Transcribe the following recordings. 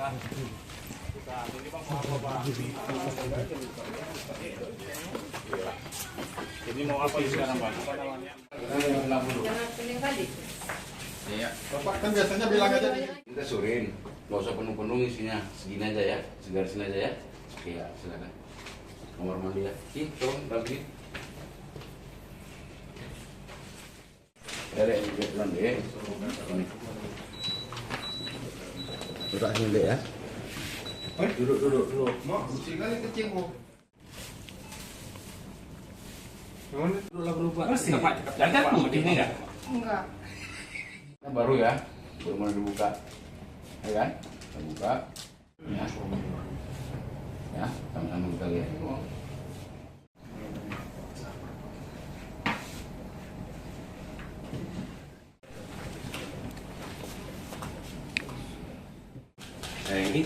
Ini Bang, mau apa Bang? Ini mau apa sekarang Bang? Apa namanya? Jangan pening kali. Iya. Bapak kan biasanya bilang aja. Kita surin, nggak usah penuh-penuh isinya, segini aja ya, segarisin aja ya. Oke ya, silakan. Kamar mandi ya. Ih, tolong rapiin. Ada yang pelan deh. Ini. Duduk sini deh ya. Duduk. Mau, sekali kecil kok. Duduklah berubah. Jangan putihnya ya? Enggak. Ini baru ya, baru mau dibuka. Ya kan? Kita buka. Ya. Ya, sama-sama kita lihat. Kayak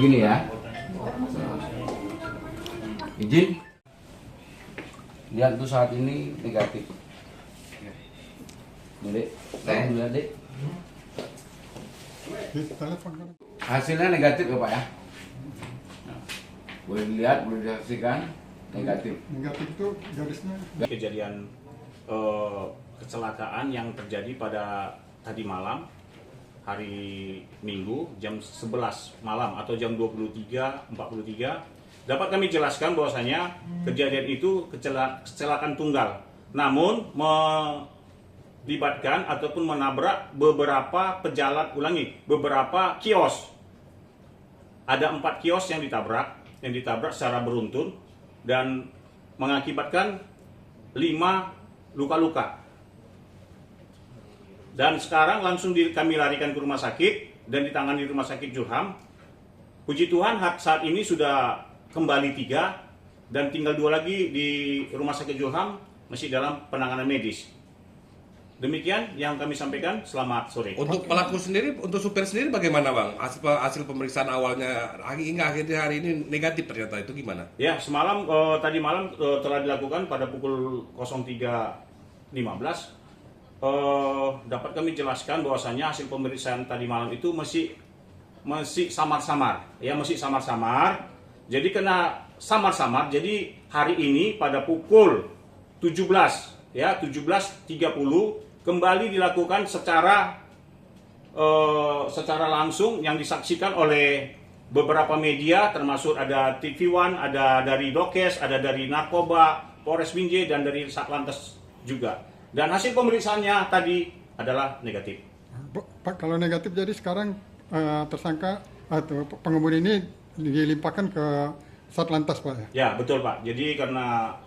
gini ya. Izin. Lihat tuh saat ini negatif. Dek, tolong lihat dek. Di telepon kan. Hasilnya negatif ya Pak ya. Nah, boleh dilihat, boleh disaksikan negatif. Negatif itu garisnya. Kejadian kecelakaan yang terjadi pada tadi malam, hari Minggu jam 11 malam atau jam 23.43 dapat kami jelaskan bahwasanya kejadian itu kecelakaan tunggal, namun melibatkan ataupun menabrak beberapa beberapa kios. Ada 4 kios yang ditabrak secara beruntun dan mengakibatkan 5 luka-luka. Dan sekarang langsung kami larikan ke rumah sakit dan ditangani di rumah sakit Julham. Puji Tuhan saat ini sudah kembali 3 dan tinggal 2 lagi di rumah sakit Julham masih dalam penanganan medis. Demikian yang kami sampaikan. Selamat sore. Untuk pelaku sendiri, untuk supir sendiri bagaimana Bang? Hasil pemeriksaan awalnya hingga akhirnya hari ini negatif ternyata, itu gimana? Ya, semalam tadi malam telah dilakukan pada pukul 03.15. Dapat kami jelaskan bahwasanya hasil pemeriksaan tadi malam itu masih samar-samar. Ya, masih samar-samar. Jadi kena samar-samar. Jadi hari ini pada pukul 17.30 kembali dilakukan secara langsung yang disaksikan oleh beberapa media, termasuk ada TV One, ada dari Dokes, ada dari Narkoba, Polres Binjai, dan dari Satlantas juga. Dan hasil pemeriksaannya tadi adalah negatif. Pak, kalau negatif jadi sekarang tersangka atau pengemudi ini dilimpahkan ke Satlantas Pak ya? Ya, betul Pak. Jadi karena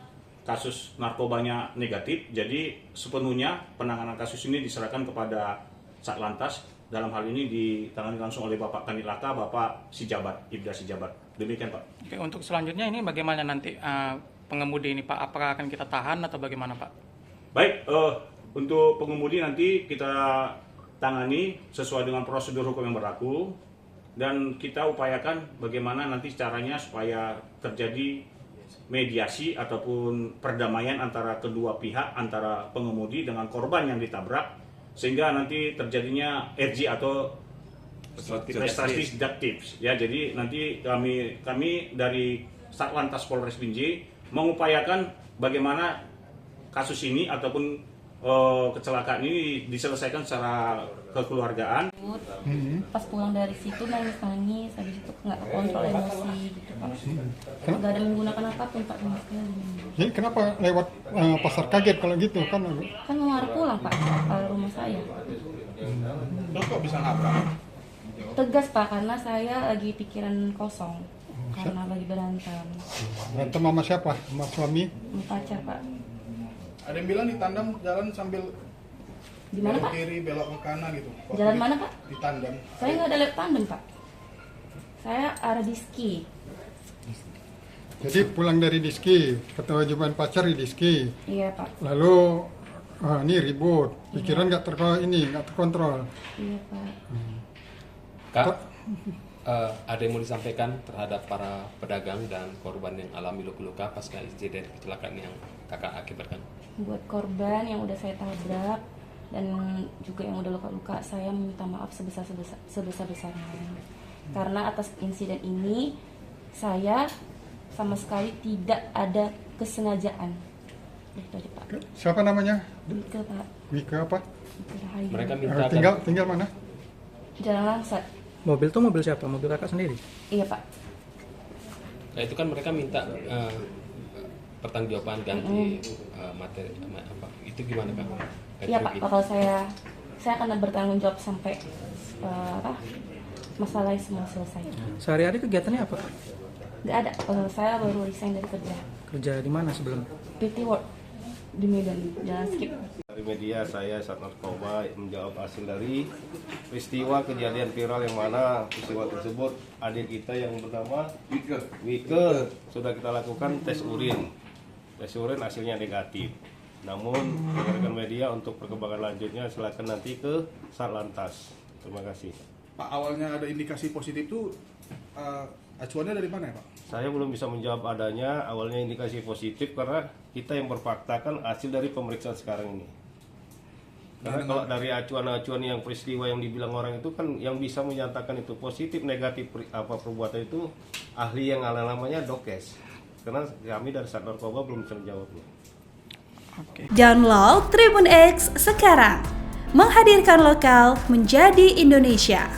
kasus narkobanya negatif, jadi sepenuhnya penanganan kasus ini diserahkan kepada Satlantas. Dalam hal ini ditangani langsung oleh Bapak Kanilaka, Bapak Sijabat, Ibda Sijabat. Demikian Pak. Oke, untuk selanjutnya ini bagaimana nanti pengemudi ini Pak? Apakah akan kita tahan atau bagaimana Pak? Baik, untuk pengemudi nanti kita tangani sesuai dengan prosedur hukum yang berlaku dan kita upayakan bagaimana nanti caranya supaya terjadi mediasi ataupun perdamaian antara kedua pihak, antara pengemudi dengan korban yang ditabrak, sehingga nanti terjadinya RG atau restoratif justice. Ya, jadi nanti kami dari Satlantas Polres Binjai mengupayakan bagaimana kasus ini ataupun kecelakaan ini diselesaikan secara kekeluargaan. Pas pulang dari situ nangis, habis itu nggak kontrol emosi gitu Pak. Nggak ada menggunakan apapun Pak sama sekali. Jadi kenapa lewat pasar kaget kalau gitu kan? Kan mau arah pulang Pak ke rumah saya. Terus kok bisa nabrak? Tegas Pak, karena saya lagi pikiran kosong karena lagi berantem. Berantem sama siapa? Sama suami? Sama pacar Pak. Ada yang bilang ditandem jalan sambil Di mana belok Pak? kiri belok ke kanan gitu. Jalan mana Pak? Ditandem. Saya nggak ada lewat tandem Pak. Saya arah Diski. Jadi pulang dari Diski, kewajiban pacar di Diski. Iya Pak. Lalu ini ribut, pikiran nggak terkontrol. Iya Pak. Kak, ada yang mau disampaikan terhadap para pedagang dan korban yang alami luka-luka pasca insiden kecelakaan yang kakak akibatkan? Buat korban yang udah saya tabrak, dan juga yang udah luka-luka, saya minta maaf sebesar-besarnya. Karena atas insiden ini saya sama sekali tidak ada kesengajaan. Itu aja, Pak. Siapa namanya? Wika, Pak. Wika apa? Wika Rahayu. Mereka minta Tinggal mana? Jalan Langsat. Mobil tuh mobil siapa? Mobil kakak sendiri? Iya, Pak. Nah, itu kan mereka minta pertanggungjawaban ganti materi apa? Itu gimana Kak? Iya, Pak. Kalau saya akan bertanggung jawab sampai masalahnya semua selesai. Sehari-hari kegiatannya apa? Nggak ada. Saya baru resign dari kerja. Kerja di mana sebelum? PT World di Medan, Jalan Skip. Dari media saya Sat Narkoba menjawab hasil dari peristiwa kejadian viral yang mana peristiwa tersebut adik kita yang bernama Wike sudah kita lakukan tes urin. Tes urin hasilnya negatif. Namun rekan media untuk perkembangan lanjutnya silakan nanti ke Satlantas. Terima kasih. Pak, awalnya ada indikasi positif tuh acuannya dari mana ya, Pak? Saya belum bisa menjawab adanya awalnya indikasi positif karena kita yang berfaktakan hasil dari pemeriksaan sekarang ini. Karena kalau dari acuan-acuan yang peristiwa yang dibilang orang itu kan yang bisa menyatakan itu positif negatif perbuatan itu ahli yang namanya dokes. Karena kami dari Sat Narkoba belum bisa menjawabnya. Download Tribun X sekarang, menghadirkan lokal menjadi Indonesia.